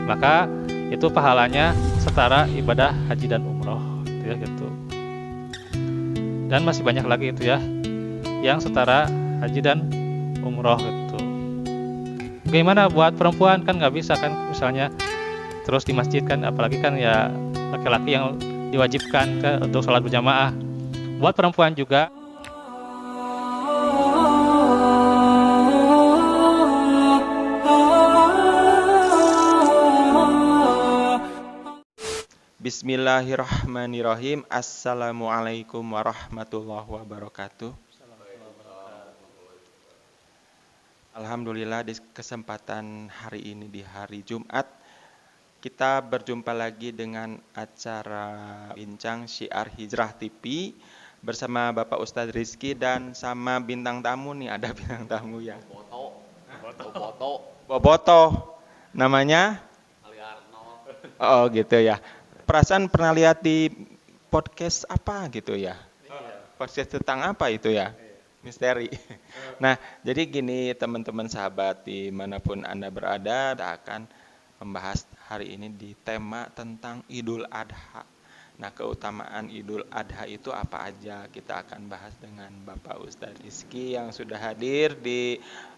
maka itu pahalanya setara ibadah haji dan umroh gitu ya gitu. Dan masih banyak lagi itu ya yang setara haji dan umroh gitu. Bagaimana buat perempuan, kan nggak bisa kan misalnya terus di masjid kan, apalagi kan ya laki-laki yang diwajibkan untuk sholat berjamaah. Buat perempuan juga Bismillahirrahmanirrahim. Assalamualaikum warahmatullahi wabarakatuh. Alhamdulillah, di kesempatan hari ini di hari Jumat kita berjumpa lagi dengan acara Bincang Syiar Hijrah TV bersama Bapak Ustadz Rizky dan sama bintang tamu nih, ada bintang tamu ya. Boboto. Namanya? Ali Arnold. Oh gitu ya. Perasaan pernah lihat di podcast apa gitu ya? Podcast tentang apa itu ya? Misteri. Nah, jadi gini teman-teman sahabat dimanapun Anda berada, kita akan membahas hari ini di tema tentang Idul Adha. Nah, keutamaan Idul Adha itu apa aja? Kita akan bahas dengan Bapak Ustadz Rizky yang sudah hadir di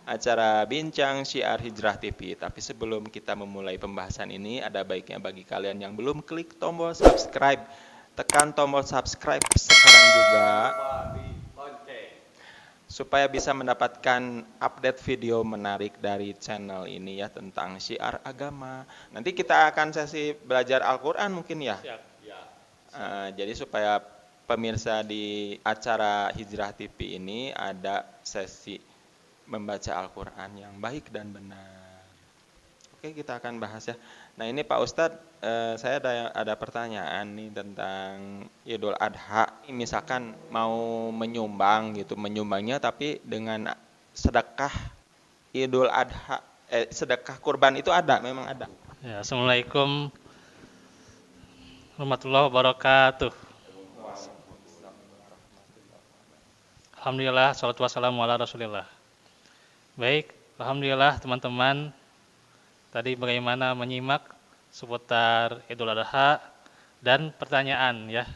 acara Bincang Syiar Hijrah TV. Tapi sebelum kita memulai pembahasan ini, ada baiknya bagi kalian yang belum klik tombol subscribe, tekan tombol subscribe sekarang juga supaya bisa mendapatkan update video menarik dari channel ini ya tentang syiar agama. Nanti kita akan sesi belajar Al-Quran mungkin ya. Jadi supaya pemirsa di acara Hijrah TV ini ada sesi membaca Al-Quran yang baik dan benar. Oke, kita akan bahas ya. Nah ini Pak Ustadz, saya ada pertanyaan nih tentang Idul Adha. Misalkan mau menyumbang gitu, menyumbangnya tapi dengan sedekah Idul Adha, sedekah kurban itu ada, memang ada. ya. Assalamualaikum warahmatullahi wabarakatuh. Alhamdulillah, salatu wassalamu ala rasulillah. Baik, alhamdulillah teman-teman, tadi bagaimana menyimak seputar Idul Adha dan pertanyaan ya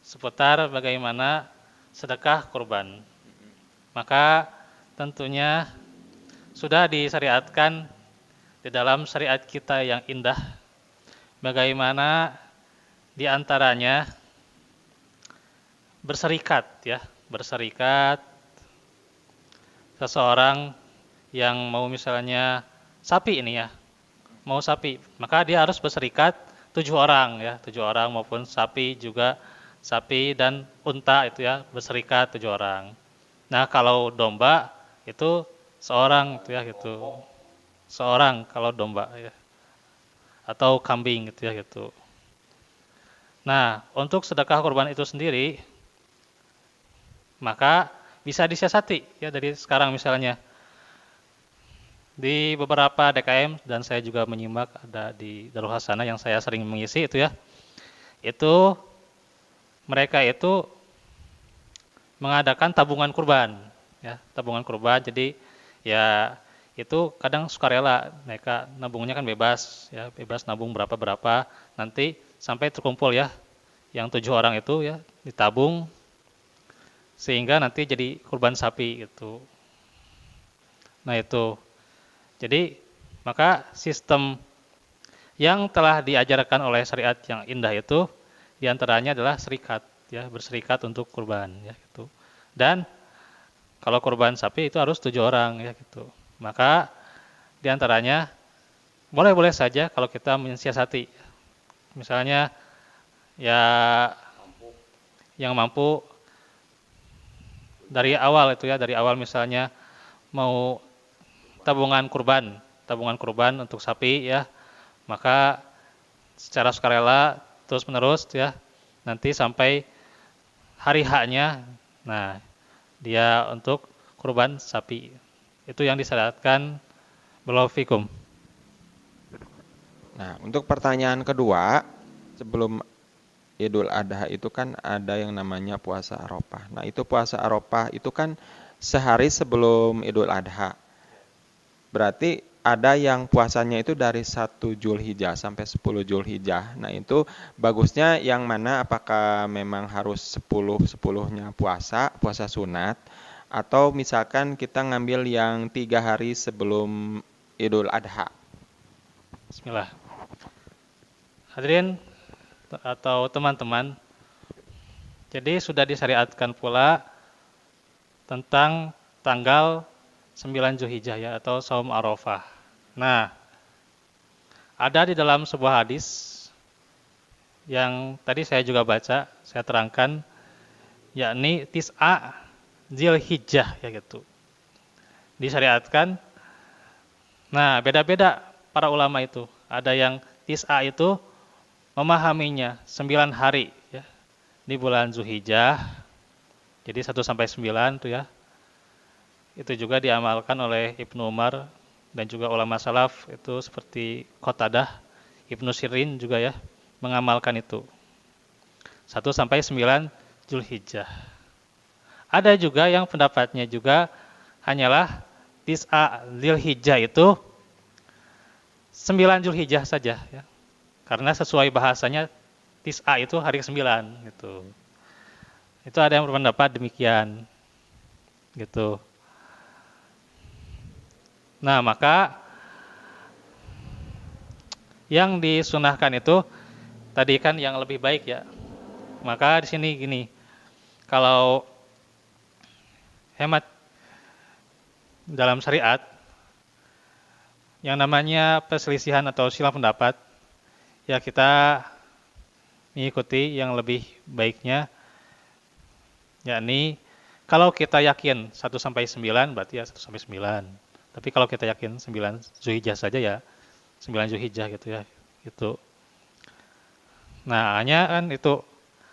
seputar bagaimana sedekah kurban. Maka tentunya sudah disyariatkan di dalam syariat kita yang indah, bagaimana di antaranya berserikat ya, berserikat seseorang yang mau misalnya sapi ini ya, mau sapi, maka dia harus berserikat 7 orang ya, 7 orang maupun sapi juga, sapi dan unta itu ya, berserikat 7 orang. Nah kalau domba itu seorang itu ya gitu, seorang kalau domba ya, atau kambing gitu ya gitu. Nah untuk sedekah kurban itu sendiri, maka bisa disiasati ya dari sekarang misalnya. Di beberapa DKM dan saya juga menyimak ada di Darul Hasanah yang saya sering mengisi itu ya. Itu mereka itu mengadakan tabungan kurban ya, tabungan kurban. Jadi ya itu kadang sukarela, mereka nabungnya kan bebas ya, bebas nabung berapa nanti sampai terkumpul ya yang 7 orang itu ya ditabung sehingga nanti jadi kurban sapi gitu. Nah itu. Jadi, maka sistem yang telah diajarkan oleh syariat yang indah itu diantaranya adalah serikat, ya, berserikat untuk kurban, ya, gitu. Dan kalau kurban sapi itu harus 7 orang, ya, gitu. Maka diantaranya boleh-boleh saja kalau kita mensiasati, misalnya ya yang mampu dari awal itu ya, dari awal misalnya mau tabungan kurban untuk sapi ya, maka secara sukarela terus menerus ya, nanti sampai hari haknya, nah dia untuk kurban sapi itu yang disyariatkan. Barakallahu fikum. Nah untuk pertanyaan kedua, sebelum Idul Adha itu kan ada yang namanya puasa Arafah. Nah itu puasa Arafah itu kan sehari sebelum Idul Adha. Berarti ada yang puasanya itu dari 1 Zulhijjah sampai 10 Zulhijjah. Nah, itu bagusnya yang mana, apakah memang harus 10-10-nya puasa sunat, atau misalkan kita ngambil yang 3 hari sebelum Idul Adha. Bismillah. Hadirin atau teman-teman, jadi sudah disyariatkan pula tentang tanggal 9 Zulhijjah ya, atau Saum Arafah. Nah, ada di dalam sebuah hadis yang tadi saya juga baca, saya terangkan, yakni Tis'a Zulhijjah ya gitu. Disyariatkan. Nah, beda-beda para ulama itu. Ada yang Tis'a itu memahaminya 9 hari ya, di bulan Zulhijjah. Jadi 1 sampai 9 tuh ya. Itu juga diamalkan oleh Ibnu Umar dan juga ulama salaf itu seperti Qatadah, Ibnu Sirin juga ya mengamalkan itu. 1 sampai 9 Zulhijjah. Ada juga yang pendapatnya juga hanyalah Tis'a Zulhijjah itu 9 Zulhijjah saja ya. Karena sesuai bahasanya Tis'a itu hari ke-9 gitu. Itu ada yang berpendapat demikian. Gitu. Nah, maka yang disunahkan itu tadi kan yang lebih baik ya. Maka di sini gini. Kalau hemat dalam syariat yang namanya perselisihan atau khilaf pendapat, ya kita mengikuti yang lebih baiknya, yakni kalau kita yakin 1 sampai 9 berarti ya 1 sampai 9. Tapi kalau kita yakin 9 Zulhijjah saja ya 9 Zulhijjah gitu ya. Itu. Nah, hanya kan itu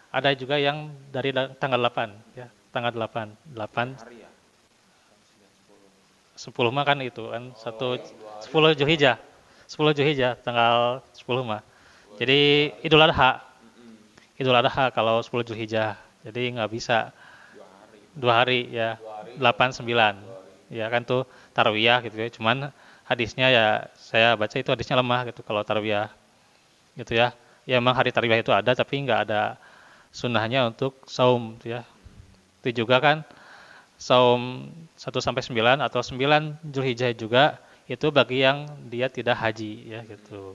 ada juga yang dari tanggal 8 ya, tanggal 8. 10 mah kan itu kan 10 Zulhijjah. 10 Zulhijjah tanggal 10 mah. Jadi Idul Adha. Idul Adha kalau 10 Zulhijjah. Jadi nggak bisa 2 hari ya. 8 9. Ya kan tuh tarawiyah gitu ya. Cuman hadisnya ya saya baca itu hadisnya lemah gitu kalau tarawiyah. Gitu ya. Ya memang hari tarawiyah itu ada tapi nggak ada sunnahnya untuk saum gitu ya. Itu juga kan saum 1 sampai 9 atau 9 Zulhijjah juga itu bagi yang dia tidak haji ya gitu.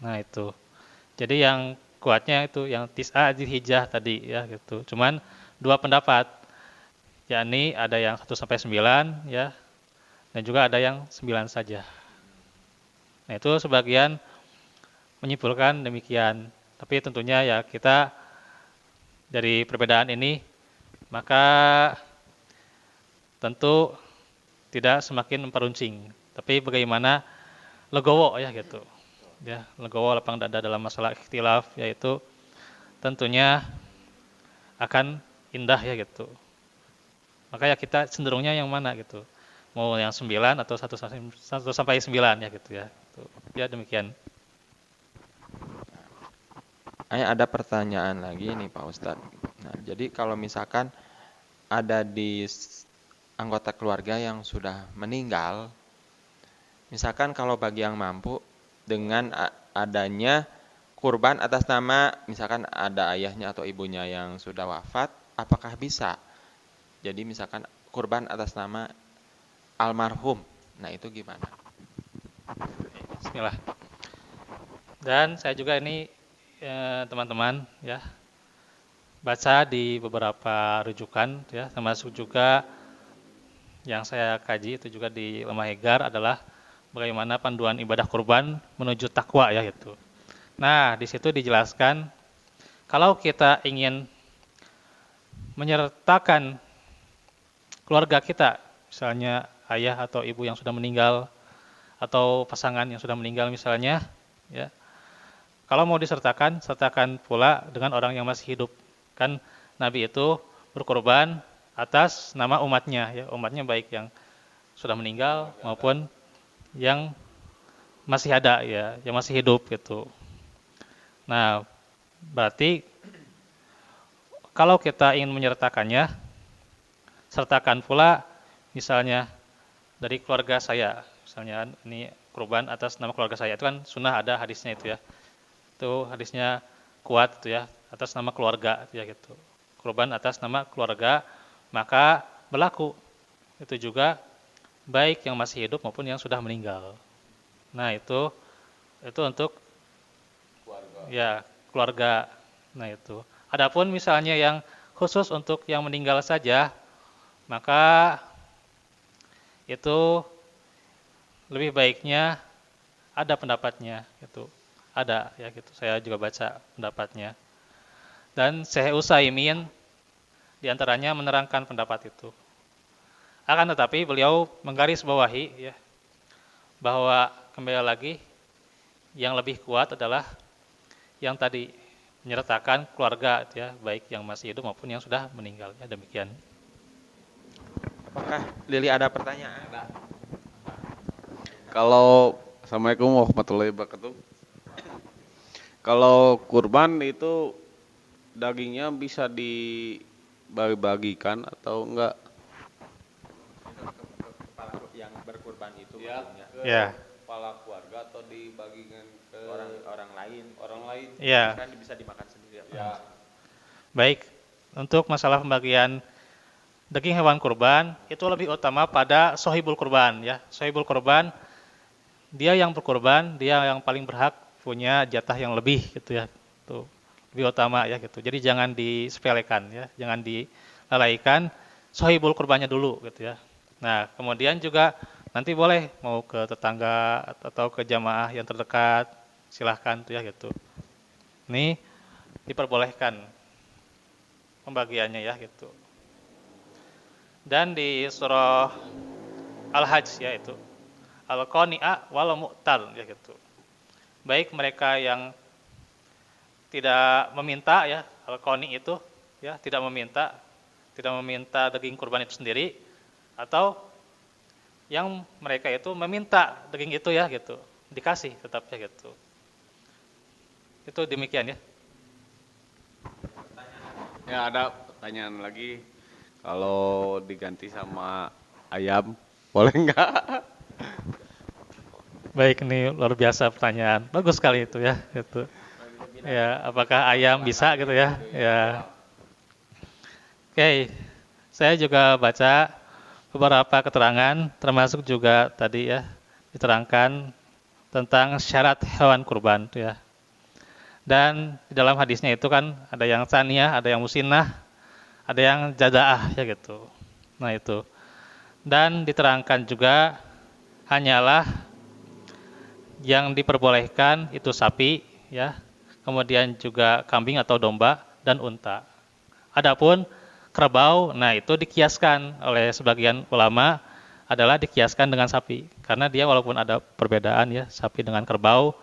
Nah, itu. Jadi yang kuatnya itu yang Tis'a Zulhijjah tadi ya gitu. Cuman 2 pendapat. Yakni ada yang 1 sampai 9 ya. Dan juga ada yang 9 saja. Nah, itu sebagian menyimpulkan demikian. Tapi tentunya ya kita dari perbedaan ini maka tentu tidak semakin memperuncing. Tapi bagaimana legowo ya gitu. Ya, legowo lapang dada dalam masalah ikhtilaf yaitu tentunya akan indah ya gitu. Maka ya kita cenderungnya yang mana gitu. Mau yang 9 atau 1 sampai 9 ya gitu ya. Ya demikian. Ada pertanyaan lagi nih Pak Ustadz. Nah, jadi kalau misalkan ada di anggota keluarga yang sudah meninggal, misalkan kalau bagi yang mampu dengan adanya kurban atas nama misalkan ada ayahnya atau ibunya yang sudah wafat, apakah bisa? Jadi misalkan kurban atas nama almarhum. Nah, itu gimana? Bismillah. Dan saya juga ini teman-teman ya baca di beberapa rujukan ya, termasuk juga yang saya kaji itu juga di Lemah Hegar adalah bagaimana panduan ibadah kurban menuju takwa ya gitu. Nah, di situ dijelaskan kalau kita ingin menyertakan keluarga kita, misalnya ayah atau ibu yang sudah meninggal atau pasangan yang sudah meninggal misalnya, ya. Kalau mau disertakan, sertakan pula dengan orang yang masih hidup. Kan Nabi itu berkorban atas nama umatnya, ya, umatnya baik yang sudah meninggal maupun yang masih ada ya, yang masih hidup gitu. Nah, berarti kalau kita ingin menyertakannya, sertakan pula misalnya dari keluarga saya, misalnya ini kurban atas nama keluarga saya, itu kan sunnah, ada hadisnya itu ya. Itu hadisnya kuat itu ya, atas nama keluarga itu ya gitu. Kurban atas nama keluarga, maka berlaku. Itu juga baik yang masih hidup maupun yang sudah meninggal. Nah, itu untuk ya keluarga. Nah, itu. Adapun misalnya yang khusus untuk yang meninggal saja, maka itu lebih baiknya ada pendapatnya gitu. Ada ya gitu. Saya juga baca pendapatnya. Dan Syekh Utsaimin diantaranya menerangkan pendapat itu. Akan tetapi beliau menggarisbawahi ya bahwa kembali lagi yang lebih kuat adalah yang tadi menyertakan keluarga ya, baik yang masih hidup maupun yang sudah meninggal. Ya, demikian. Apakah Lili ada pertanyaan? Kalau Assalamualaikum warahmatullahi wabarakatuh. Kalau kurban itu dagingnya bisa dibagi-bagikan atau enggak? Kepala yang berkurban itu Ya, Ya. kepala keluarga atau dibagikan ke orang lain. orang lain? Ya. Kan bisa dimakan sendiri. Ya. Baik, untuk masalah pembagian daging hewan kurban itu lebih utama pada sohibul kurban ya. Sohibul kurban dia yang berkurban, dia yang paling berhak punya jatah yang lebih gitu ya. Tuh, lebih utama ya gitu. Jadi jangan disepelekan ya, jangan dilalaikan, sohibul kurbannya dulu gitu ya. Nah, kemudian juga nanti boleh mau ke tetangga atau ke jamaah yang terdekat, silahkan tuh ya gitu. Ini diperbolehkan pembagiannya ya gitu. Dan di surah Al-Hajj ya itu Al-Qani'ah wal Mu'tar ya gitu. Baik mereka yang tidak meminta ya, Al-Qani itu ya tidak meminta daging kurban itu sendiri, atau yang mereka itu meminta daging itu ya gitu, dikasih tetap ya gitu. Itu demikian ya. Ya, ada pertanyaan lagi. Kalau diganti sama ayam, boleh nggak? Baik, ini luar biasa pertanyaan. Bagus sekali itu ya, gitu. Ya, apakah ayam bisa gitu ya? Ya. Oke, saya juga baca beberapa keterangan, termasuk juga tadi ya diterangkan tentang syarat hewan kurban itu ya. Dan di dalam hadisnya itu kan ada yang tsaniyah, ada yang musinnah, ada yang jadaah ya gitu. Nah itu. Dan diterangkan juga hanyalah yang diperbolehkan itu sapi ya, kemudian juga kambing atau domba dan unta. Adapun kerbau, nah itu dikiaskan oleh sebagian ulama adalah dikiaskan dengan sapi, karena dia walaupun ada perbedaan ya sapi dengan kerbau,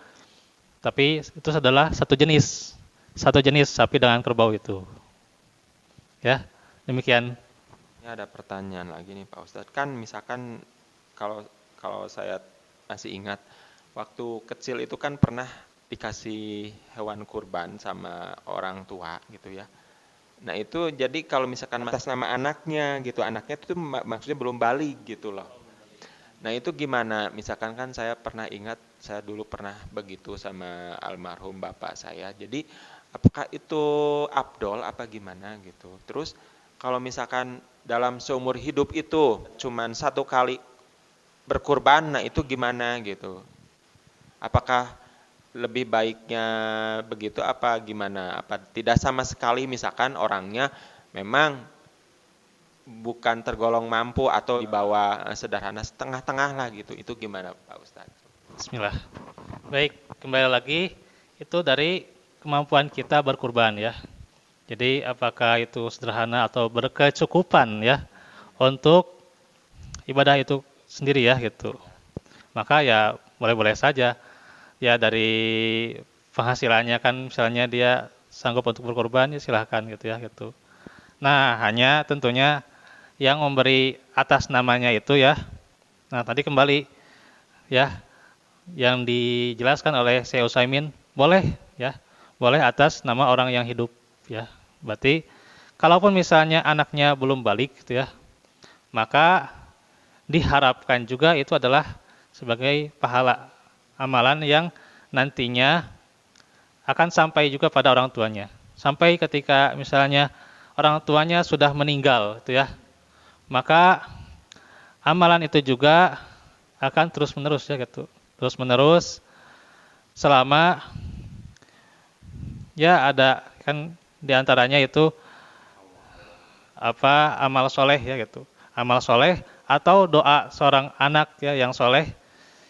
tapi itu adalah satu jenis sapi dengan kerbau itu. Ya, demikian. Ini ada pertanyaan lagi nih Pak Ustadz. Kan misalkan kalau saya masih ingat waktu kecil itu kan pernah dikasih hewan kurban sama orang tua gitu ya. Nah itu jadi kalau misalkan atas nama anaknya gitu, anaknya itu maksudnya belum balik gitu loh. Nah itu gimana? Misalkan kan saya pernah ingat, saya dulu pernah begitu sama almarhum bapak saya. Jadi apakah itu afdol apa gimana gitu. Terus kalau misalkan dalam seumur hidup itu cuman satu kali berkurban, nah itu gimana gitu. Apakah lebih baiknya begitu apa gimana? Apa tidak sama sekali misalkan orangnya memang bukan tergolong mampu atau di bawah sederhana, setengah-tengah lah gitu. Itu gimana Pak Ustadz? Bismillah. Baik, kembali lagi itu dari kemampuan kita berkurban ya. Jadi apakah itu sederhana atau berkecukupan ya untuk ibadah itu sendiri ya gitu. Maka ya boleh-boleh saja. Ya dari penghasilannya kan misalnya dia sanggup untuk berkorban ya silahkan gitu ya gitu. Nah hanya tentunya yang memberi atas namanya itu ya. Nah tadi kembali ya yang dijelaskan oleh Syekh Utsaimin boleh ya, boleh atas nama orang yang hidup ya. Berarti kalaupun misalnya anaknya belum balik gitu ya, maka diharapkan juga itu adalah sebagai pahala amalan yang nantinya akan sampai juga pada orang tuanya. Sampai ketika misalnya orang tuanya sudah meninggal itu ya. Maka amalan itu juga akan terus menerus ya gitu. Terus menerus selama ya ada kan diantaranya itu amal soleh ya gitu. Amal soleh atau doa seorang anak ya yang soleh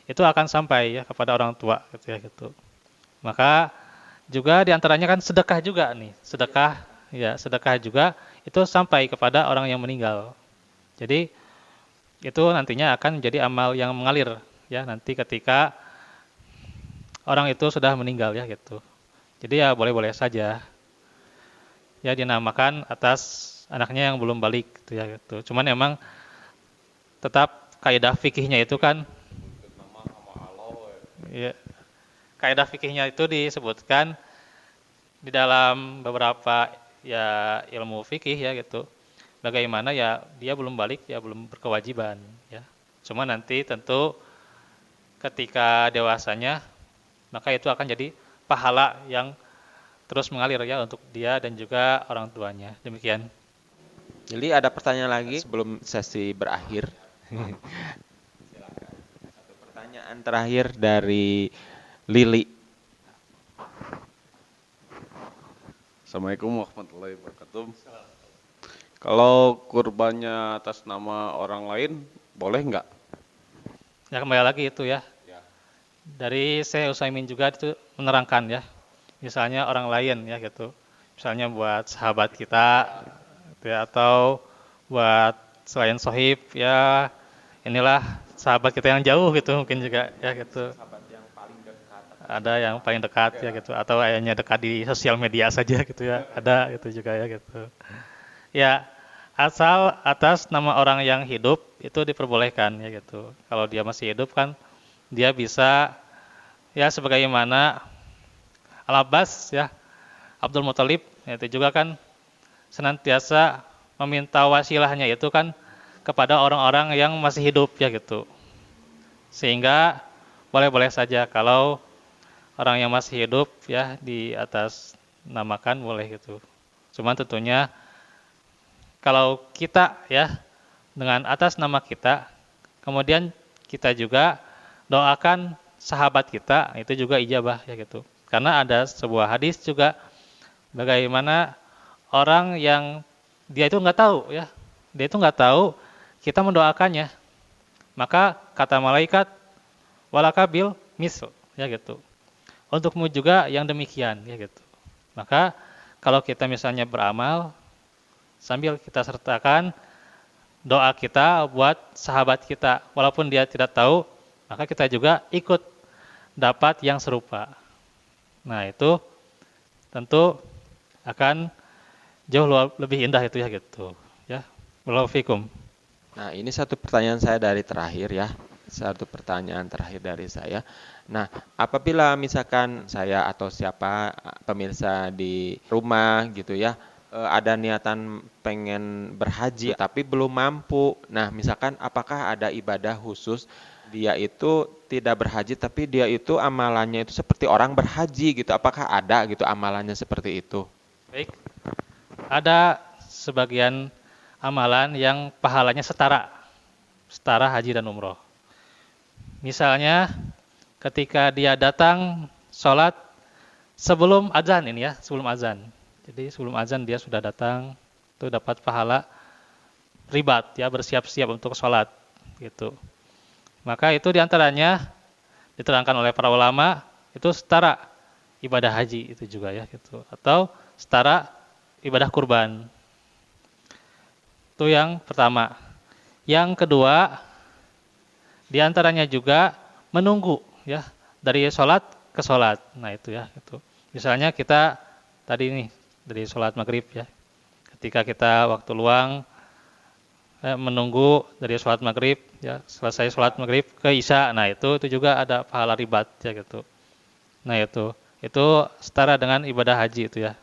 itu akan sampai ya kepada orang tua gitu ya gitu. Maka juga diantaranya kan sedekah juga nih, sedekah juga itu sampai kepada orang yang meninggal. Jadi itu nantinya akan menjadi amal yang mengalir ya nanti ketika orang itu sudah meninggal ya gitu. Jadi ya boleh-boleh saja ya dinamakan atas anaknya yang belum balik gitu ya gitu. Cuman emang tetap kaidah fikihnya itu kan ya, kaidah fikihnya itu disebutkan di dalam beberapa ya ilmu fikih ya gitu. Bagaimana ya dia belum balik ya belum berkewajiban ya. Cuma nanti tentu ketika dewasanya maka itu akan jadi pahala yang terus mengalir ya untuk dia dan juga orang tuanya. Demikian. Jadi ada pertanyaan lagi sebelum sesi berakhir. Silakan. Satu pertanyaan terakhir dari Lili. Assalamualaikum warahmatullahi wabarakatuh. Kalau kurbannya atas nama orang lain, boleh nggak? Ya kembali lagi itu ya. Dari Syekh Utsaimin juga itu menerangkan ya. Misalnya orang lain ya gitu. Misalnya buat sahabat kita gitu ya, atau buat selain sohib ya inilah sahabat kita yang jauh gitu mungkin juga ya gitu. Ada yang paling dekat ya gitu atau hanya dekat di sosial media saja gitu ya. Ada gitu juga ya gitu. Ya, asal atas nama orang yang hidup itu diperbolehkan ya gitu. Kalau dia masih hidup kan dia bisa ya sebagaimana Al-Abbas ya Abdul Muthalib itu juga kan senantiasa meminta wasilahnya itu kan kepada orang-orang yang masih hidup ya gitu. Sehingga boleh-boleh saja kalau orang yang masih hidup ya di atas namakan boleh gitu. Cuman tentunya kalau kita ya dengan atas nama kita kemudian kita juga doakan sahabat kita itu juga ijabah ya gitu. Karena ada sebuah hadis juga bagaimana orang yang dia itu nggak tahu ya, dia itu nggak tahu kita mendoakannya, maka kata malaikat walakabil misl ya gitu. Untukmu juga yang demikian ya gitu. Maka kalau kita misalnya beramal sambil kita sertakan doa kita buat sahabat kita walaupun dia tidak tahu, maka kita juga ikut dapat yang serupa. Nah, itu tentu akan jauh lebih indah itu ya gitu. Ya. Wallahu fikum. Nah, ini satu pertanyaan saya dari terakhir ya. Satu pertanyaan terakhir dari saya. Nah, apabila misalkan saya atau siapa pemirsa di rumah gitu ya, ada niatan pengen berhaji tapi belum mampu. Nah, misalkan apakah ada ibadah khusus dia itu tidak berhaji tapi dia itu amalannya itu seperti orang berhaji gitu. Apakah ada gitu amalannya seperti itu? Baik. Ada sebagian amalan yang pahalanya setara haji dan umroh. Misalnya ketika dia datang sholat sebelum azan ini ya, sebelum azan. Jadi sebelum azan dia sudah datang, itu dapat pahala ribat ya, bersiap-siap untuk sholat gitu. Maka itu diantaranya diterangkan oleh para ulama itu setara ibadah haji itu juga ya gitu, atau setara ibadah kurban. Itu yang pertama. Yang kedua, diantaranya juga menunggu ya dari sholat ke sholat. Nah itu ya itu. Misalnya kita tadi nih dari sholat maghrib ya, ketika kita waktu luang menunggu dari sholat maghrib ya, selesai sholat maghrib ke isya, nah itu juga ada pahala ribat ya gitu. Nah itu setara dengan ibadah haji itu ya.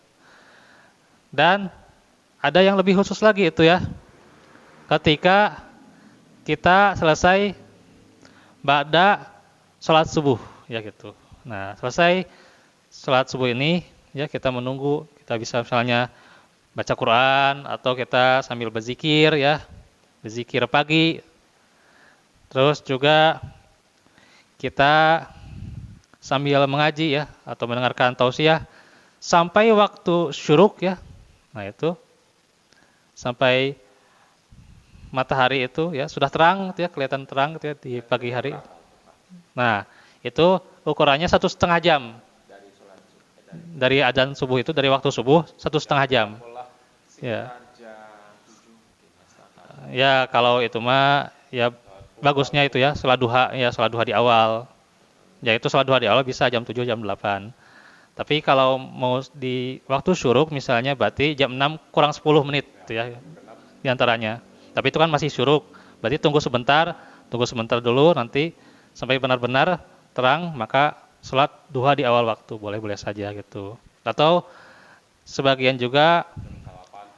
Dan ada yang lebih khusus lagi itu ya, ketika kita selesai ba'da sholat subuh ya gitu. Nah, selesai sholat subuh ini ya kita menunggu, kita bisa misalnya baca Quran atau kita sambil berzikir ya, berzikir pagi. Terus juga kita sambil mengaji ya atau mendengarkan tausiah sampai waktu syuruk ya. Nah, itu sampai matahari itu ya sudah terang gitu ya, kelihatan terang gitu ya di pagi hari. Nah, itu ukurannya 1,5 jam. Dari adzan subuh itu, dari waktu subuh 1,5 jam. Ya. Ya, kalau itu mah ya bagusnya itu ya salat duha ya, salat duha di awal. Ya itu salat duha di awal bisa jam 7 jam 8. Tapi kalau mau di waktu syuruk misalnya berarti jam 6 kurang 10 menit gitu ya di antaranya. Tapi itu kan masih syuruk. Berarti tunggu sebentar dulu nanti sampai benar-benar terang, maka salat duha di awal waktu boleh-boleh saja gitu. Atau sebagian juga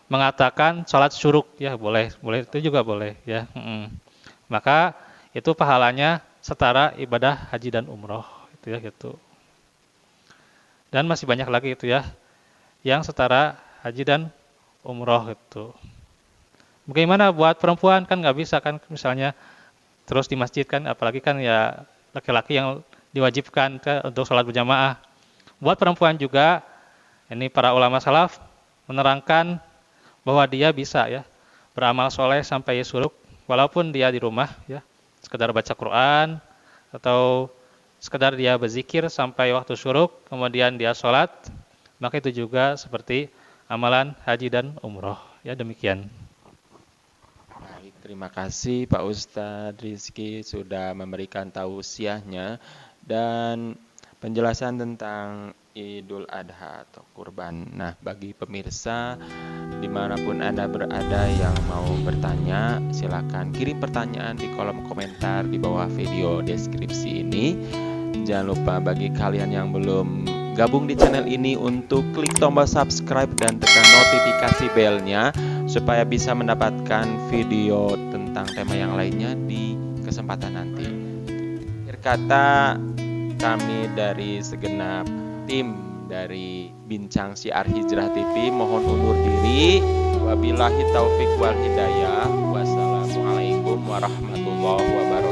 mengatakan salat syuruk ya boleh itu juga boleh ya. Maka itu pahalanya setara ibadah haji dan umroh itu ya gitu. Dan masih banyak lagi itu ya yang setara haji dan umroh itu. Bagaimana buat perempuan, kan nggak bisa kan misalnya terus di masjid kan, apalagi kan ya laki-laki yang diwajibkan untuk sholat berjamaah. Buat perempuan juga ini para ulama salaf menerangkan bahwa dia bisa ya beramal soleh sampai syuruk walaupun dia di rumah ya, sekedar baca Quran atau sekedar dia berzikir sampai waktu syuruk, kemudian dia sholat, maka itu juga seperti amalan haji dan umroh. Ya demikian. Baik, terima kasih Pak Ustadz Rizky sudah memberikan tausiahnya dan penjelasan tentang Idul Adha atau kurban. Nah, bagi pemirsa dimanapun Anda berada yang mau bertanya, silakan kirim pertanyaan di kolom komentar di bawah video deskripsi ini. Jangan lupa bagi kalian yang belum gabung di channel ini untuk klik tombol subscribe dan tekan notifikasi belnya supaya bisa mendapatkan video tentang tema yang lainnya di kesempatan nanti. Akhir kata, kami dari segenap tim dari Bincang Syiar Hijrah TV mohon undur diri. Wabillahi taufik wal hidayah. Wassalamualaikum warahmatullahi wabarakatuh.